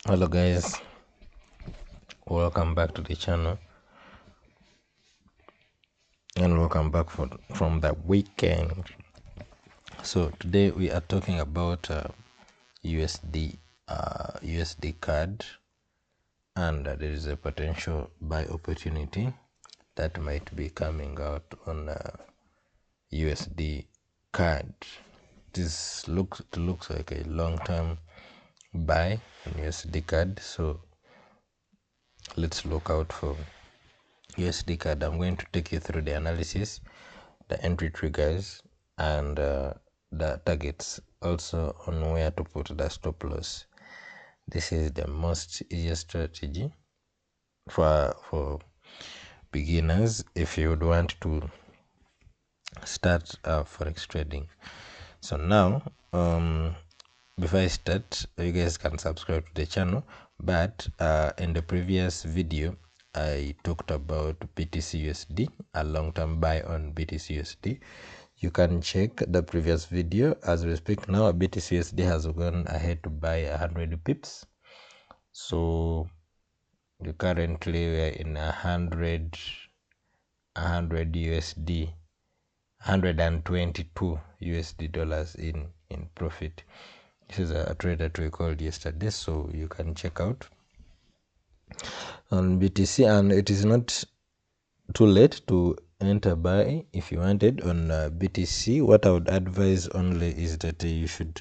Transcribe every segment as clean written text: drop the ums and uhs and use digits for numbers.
Hello guys, welcome back to the channel and welcome back from the weekend. So today we are talking about USD card, and there is a potential buy opportunity that might be coming out on USD card. This looks like a long-term buy on USD card, so let's look out for USD card. I'm going to take you through the analysis, the entry triggers, and the targets, also on where to put the stop loss. This is the most easiest strategy for beginners if you would want to start forex trading. So now before I start, you guys can subscribe to the channel, but in the previous video I talked about BTC USD, a long-term buy on BTC USD. You can check the previous video. As we speak now, BTC USD has gone ahead to buy 100 pips, so currently we're in 100 USD, 122 USD dollars in profit. This is a trade that we called yesterday, so you can check out on BTC, and it is not too late to enter buy if you wanted on BTC. What I would advise only is that you should,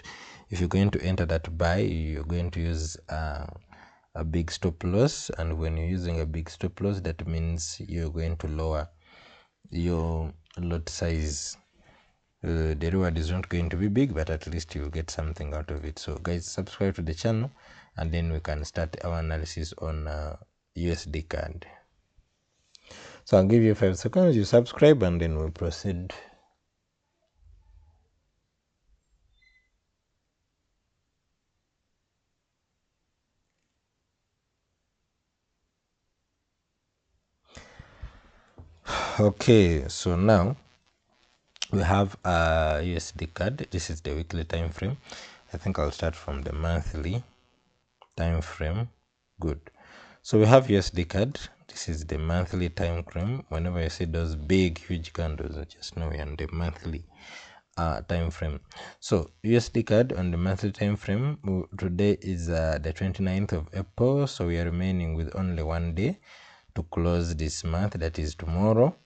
if you're going to enter that buy, you're going to use a big stop loss, and when you're using a big stop loss, that means you're going to lower your lot size. The reward is not going to be big, but at least you'll get something out of it. So guys, subscribe to the channel and then we can start our analysis on USD card. So I'll give you 5 seconds, you subscribe, and then we'll proceed. Okay, so now we have a USD card. This is the weekly time frame. I think I'll start from the monthly time frame. Good. So we have USD card. This is the monthly time frame. Whenever you see those big huge candles, just know we're on the monthly time frame. So USD card on the monthly time frame, today is the 29th of April, so we are remaining with only one day to close this month, that is tomorrow,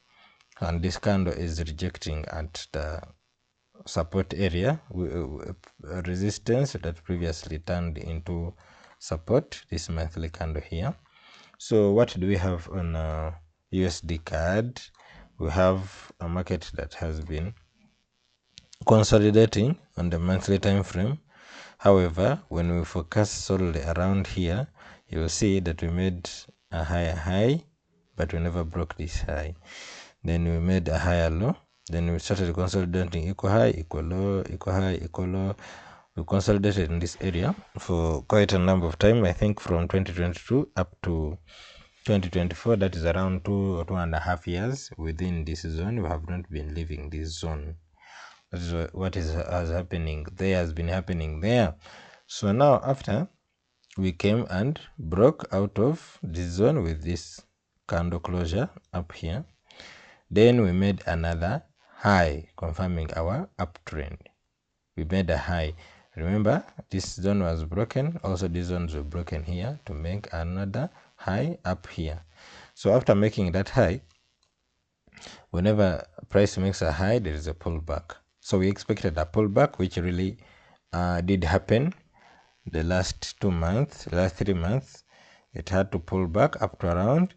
and this candle is rejecting at the support area, resistance that previously turned into support, this monthly candle here. So what do we have on USD card? We have a market that has been consolidating on the monthly time frame. However, when we focus solely around here, you will see that we made a higher high, but we never broke this high. Then we made a higher low. Then we started consolidating, equal high, equal low, equal high, equal low. We consolidated in this area for quite a number of time. I think from 2022 up to 2024, that is around 2.5 years within this zone. We have not been leaving this zone. That is what is happening there, has been happening there. So now after we came and broke out of this zone with this candle closure up here, then we made another high confirming our uptrend. We made a high. Remember, this zone was broken, also these zones were broken here to make another high up here. So after making that high, whenever price makes a high, there is a pullback. So we expected a pullback, which really did happen the last 2 months, last 3 months. It had to pull back up to around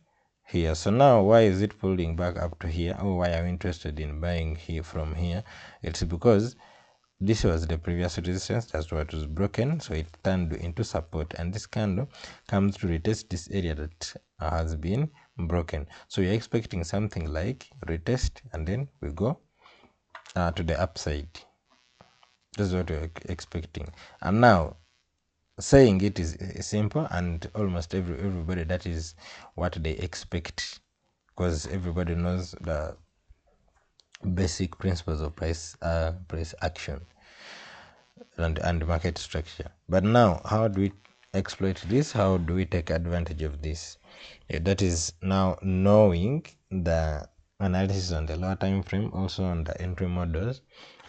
here. So now why is it pulling back up to here? Oh, why are we interested in buying here from here? It's because this was the previous resistance, that's what was broken, so it turned into support, and this candle comes to retest this area that has been broken. So you're expecting something like retest, and then we go to the upside. That's what we're expecting. And now saying it is simple, and almost everybody, that is what they expect, because everybody knows the basic principles of price action and market structure. But now, how do we exploit this? How do we take advantage of this? That is now knowing the analysis on the lower time frame, also on the entry models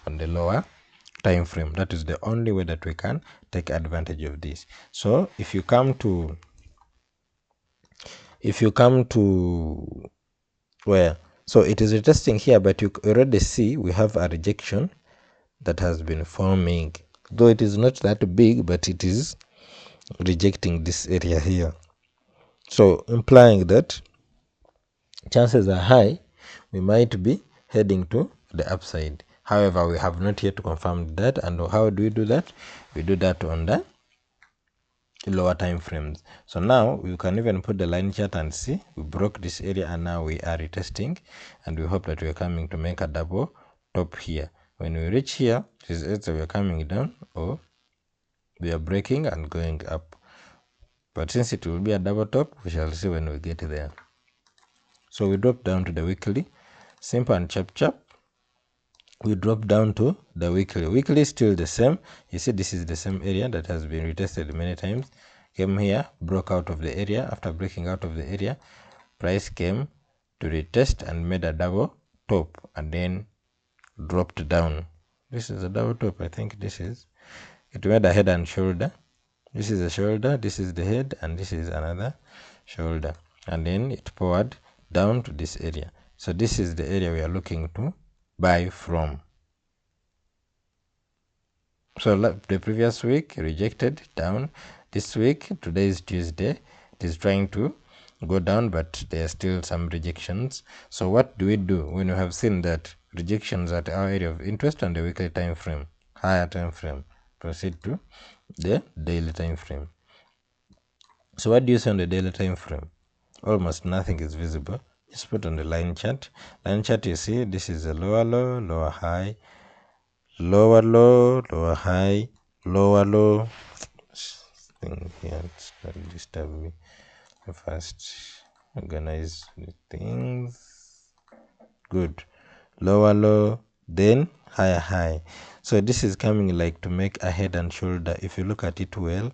on the lower time frame. That is the only way that we can take advantage of this. So if you come to where, so it is retesting here, but you already see we have a rejection that has been forming, though it is not that big, but it is rejecting this area here, so implying that chances are high we might be heading to the upside. However, we have not yet confirmed that. And how do we do that? We do that on the lower time frames. So now we can even put the line chart and see we broke this area, and now we are retesting, and we hope that we are coming to make a double top here. When we reach here, it is either we are coming down or we are breaking and going up, but since it will be a double top, we shall see when we get there. So we drop down to the weekly, simple and chap. We drop down to the weekly. Weekly is still the same. You see, this is the same area that has been retested many times. Came here, broke out of the area. After breaking out of the area, price came to retest and made a double top, and then dropped down. This is a double top. I think this is it. Made a head and shoulder. This is a shoulder, this is the head, and this is another shoulder, and then it poured down to this area. So this is the area we are looking to buy from. So the previous week rejected down. This week, today is Tuesday, it is trying to go down, but there are still some rejections. So what do we do when we have seen that rejections at our area of interest on the weekly time frame, higher time frame? Proceed to the daily time frame. So what do you see on the daily time frame? Almost nothing is visible. Just put on the line chart. Line chart, you see this is a lower low, lower high, lower low, lower high, lower low. Thing here, it's not disturb me. First organize the things. Good. Lower low, then higher high. So this is coming like to make a head and shoulder. If you look at it well,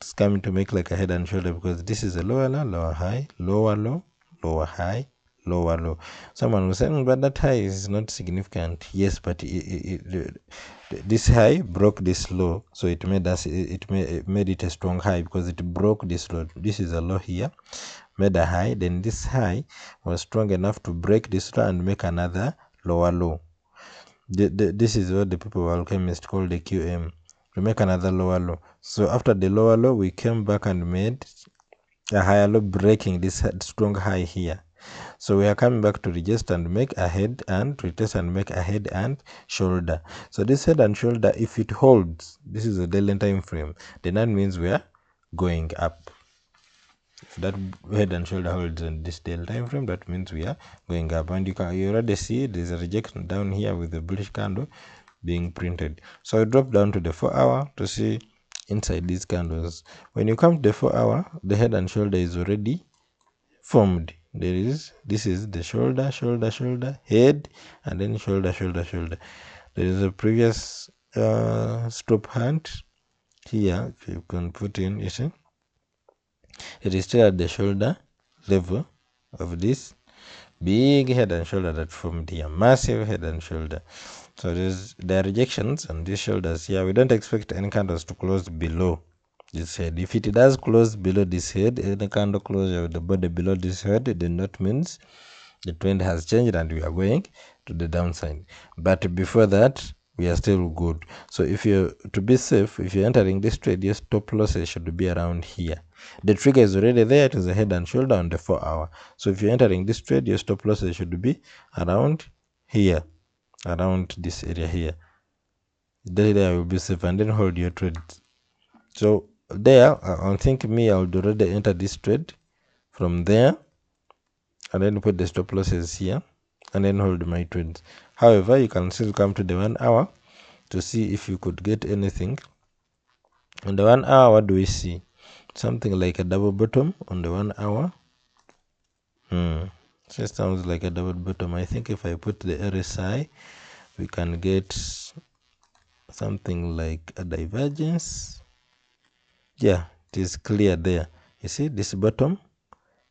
it's coming to make like a head and shoulder, because this is a lower low, lower high, lower low, lower high, lower low. Someone was saying, but that high is not significant. Yes, but this high broke this low, so it made it a strong high, because it broke this low. This is a low here, made a high, then this high was strong enough to break this low and make another lower low. This is what the people of alchemists call the QM. We make another lower low. So after the lower low, we came back and made a higher low, breaking this strong high here. So we are coming back to retest and make a head, and retest and make a head and shoulder. So this head and shoulder, if it holds, this is a daily time frame, then that means we are going up. If that head and shoulder holds in this daily time frame, that means we are going up. And you already see there's a rejection down here with the bullish candle being printed. So I drop down to the 4 hour to see inside these candles. When you come to the 4 hour, the head and shoulder is already formed. This is the shoulder, head, and then shoulder. There is a previous stop hand here. If you can put in, you see, it is still at the shoulder level of this big head and shoulder that formed here, massive head and shoulder. So there are rejections on these shoulders here. We don't expect any candles to close below this head. If it does close below this head, any candle closure with the body below this head, then that means the trend has changed and we are going to the downside. But before that, we are still good. So if you're to be safe, if you're entering this trade, your stop losses should be around here. The trigger is already there. It is a head and shoulder on the 4 hour. So if you're entering this trade, your stop losses should be around here, around this area here. There will be safe, and then hold your trade. So there, I think I would already enter this trade from there, and then put the stop losses here, and then hold my trades. However, you can still come to the 1 hour to see if you could get anything. On the 1 hour, what do we see? Something like a double bottom on the 1 hour. So it sounds like a double bottom. I think if I put the RSI, we can get something like a divergence. Yeah, it is clear there. You see, this bottom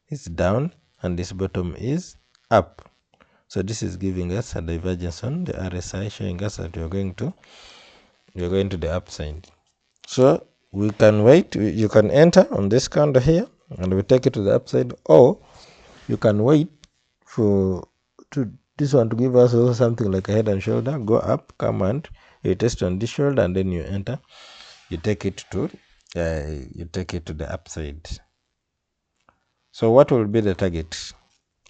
is down and this bottom is up. So this is giving us a divergence on the RSI, showing us that we are going to the upside. So we can wait. You can enter on this candle here and we take it to the upside, or you can wait for this one to give us also something like a head and shoulder, go up, come and you test on this shoulder, and then you enter. You take it to the upside. So what will be the target?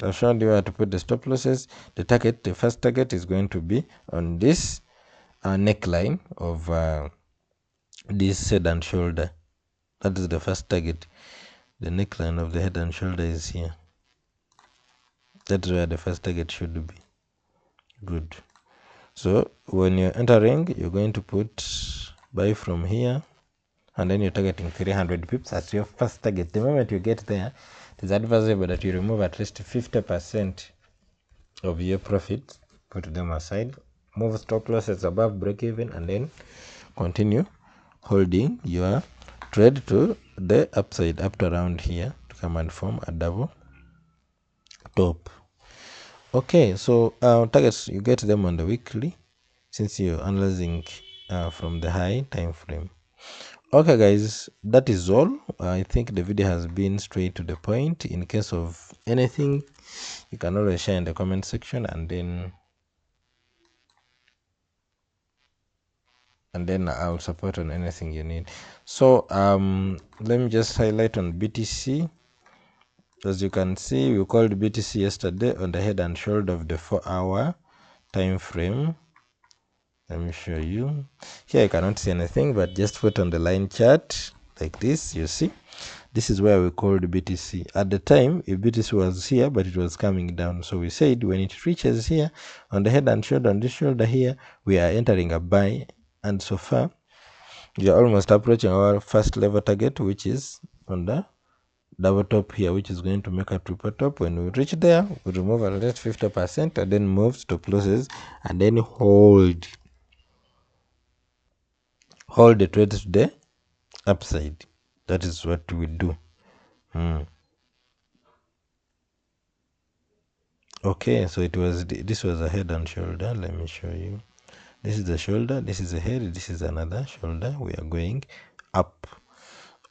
I've shown you how to put the stop losses. The first target is going to be on this neckline of this head and shoulder. That is the first target. The neckline of the head and shoulder is here. That's where the first target should be. Good. So when you're entering, you're going to put buy from here, and then you're targeting 300 pips as your first target. The moment you get there, it is advisable that you remove at least 50% of your profit, put them aside, move stop losses above break even, and then continue holding your trade to the upside up to around here to come and form a double top. Okay, so targets, you get them on the weekly since you're analyzing from the high time frame. Okay guys, that is all. I think the video has been straight to the point. In case of anything, you can always share in the comment section, and then I'll support on anything you need. So let me just highlight on BTC. As you can see, we called BTC yesterday on the head and shoulder of the 4-hour time frame. Let me show you. Here I cannot see anything, but just put on the line chart like this. You see, this is where we called BTC. At the time, if BTC was here, but it was coming down. So we said when it reaches here on the head and shoulder, on this shoulder here, we are entering a buy. And so far, we are almost approaching our first level target, which is on the double top here, which is going to make a triple top. When we reach there, we remove at least 50% and then move stop losses and then hold the trade to the upside. That is what we do. Okay, so this was a head and shoulder. Let me show you. This is the shoulder, this is the head, this is another shoulder. We are going up.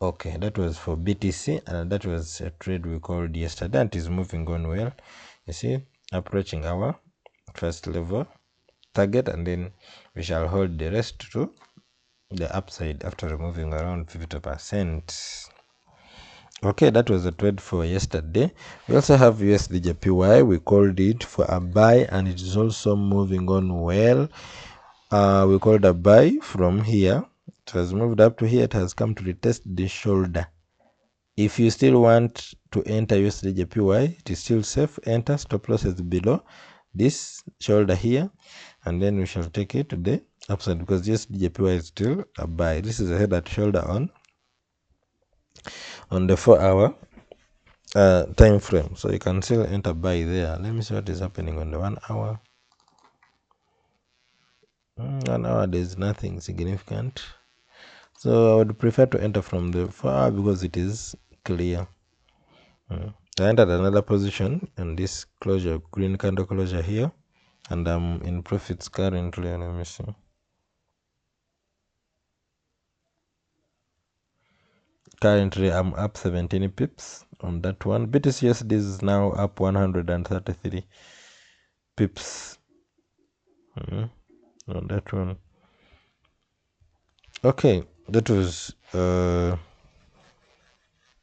Okay, that was for BTC, and that was a trade we called yesterday, and it is moving on well. You see, approaching our first level target, and then we shall hold the rest to the upside after removing around 50%. Okay, that was a trade for yesterday. We also have USDJPY. We called it for a buy, and it is also moving on well. We called a buy from here. It has moved up to here. It has come to retest the shoulder. If you still want to enter USDJPY, it is still safe. Enter, stop losses below this shoulder here, and then we shall take it to the upside because USDJPY is still a buy. This is a head and shoulder on the 4-hour time frame, so you can still enter buy there. Let me see what is happening on the 1 hour. 1 hour, there's nothing significant, so I would prefer to enter from the 4-hour because it is clear. I entered another position in this closure, green candle closure here, and I'm in profits currently. Let me see. Currently I'm up 17 pips on that one. BTCSD is now up 133 pips on that one. Okay, that was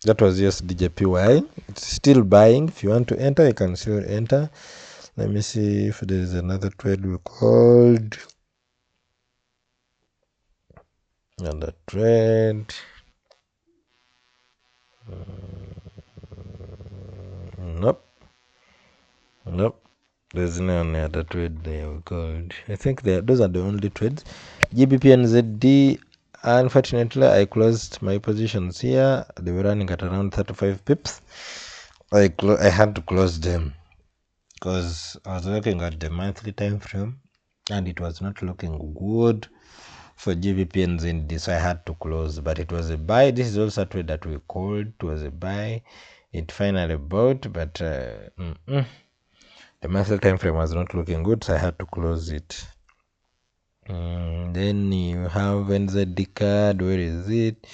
USDJPY. It's still buying. If you want to enter, you can still enter. Let me see if there is another trade we called. Another trade. Nope. There's no other trade there we called. I think those are the only trades. GBP and ZD. Unfortunately, I closed my positions here. They were running at around 35 pips. I had to close them because I was looking at the monthly time frame and it was not looking good for GBP and ZD, so I had to close, but it was a buy. This is also a trade that we called. It was a buy. It finally bought, but the monthly time frame was not looking good, so I had to close it. Then you have NZD-CAD. Where is it?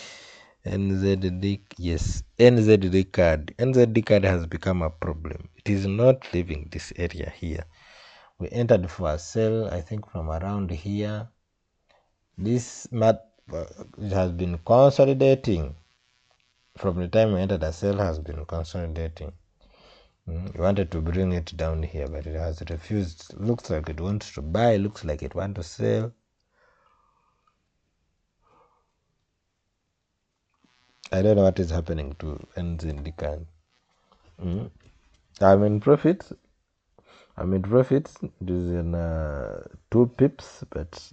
NZD, yes, NZD-CAD. NZD-CAD has become a problem. It is not leaving this area here. We entered for a sell, I think, from around here. This mat it has been consolidating. From the time we entered, a sell has been consolidating. We wanted to bring it down here, but it has refused. Looks like it wants to buy, looks like it wants to sell. I don't know what is happening to NZD-CAD. I'm in profits. It is in 2 pips, but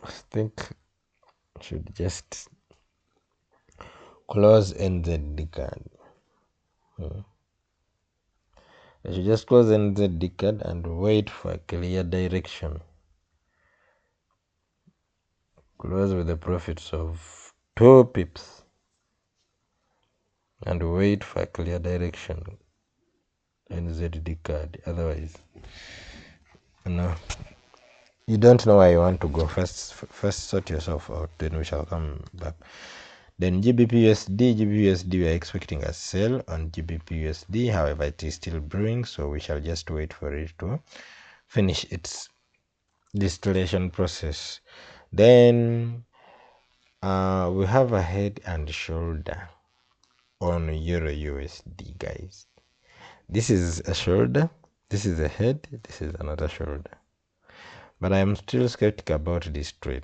I think I should just close NZD-CAD. I should just close NZD-CAD and wait for a clear direction. Close with the profits of 2 pips and wait for a clear direction. NZD-CAD. Otherwise, no. You don't know where you want to go. First sort yourself out, then we shall come back. Then GBP-USD, we are expecting a sell on GBP-USD. However, it is still brewing, so we shall just wait for it to finish its distillation process. Then we have a head and shoulder on Euro-USD, guys. This is a shoulder, this is a head, this is another shoulder. But I am still skeptical about this trade.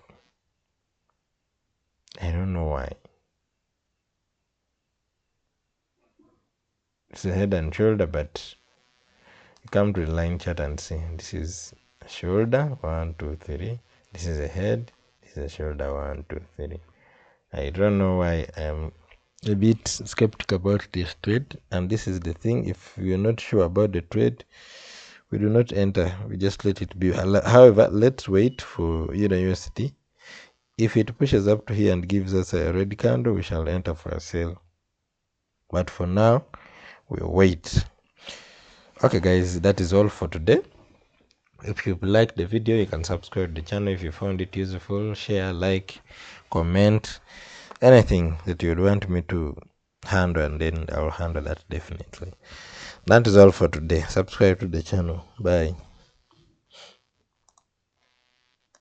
I don't know why. It's a head and shoulder, but you come to the line chart and see this is a shoulder, 1 2 3. This is a head, this is a shoulder, 1 2 3. I don't know why I'm a bit skeptical about this trade. And this is the thing, if you're not sure about the trade, we do not enter, we just let it be. However, let's wait for USD. If it pushes up to here and gives us a red candle, we shall enter for a sale. But for now, we'll wait. Okay guys, that is all for today. If you liked the video, you can subscribe to the channel. If you found it useful, share, like, comment, anything that you would want me to handle, and then I'll handle that definitely. That is all for today. Subscribe to the channel. Bye.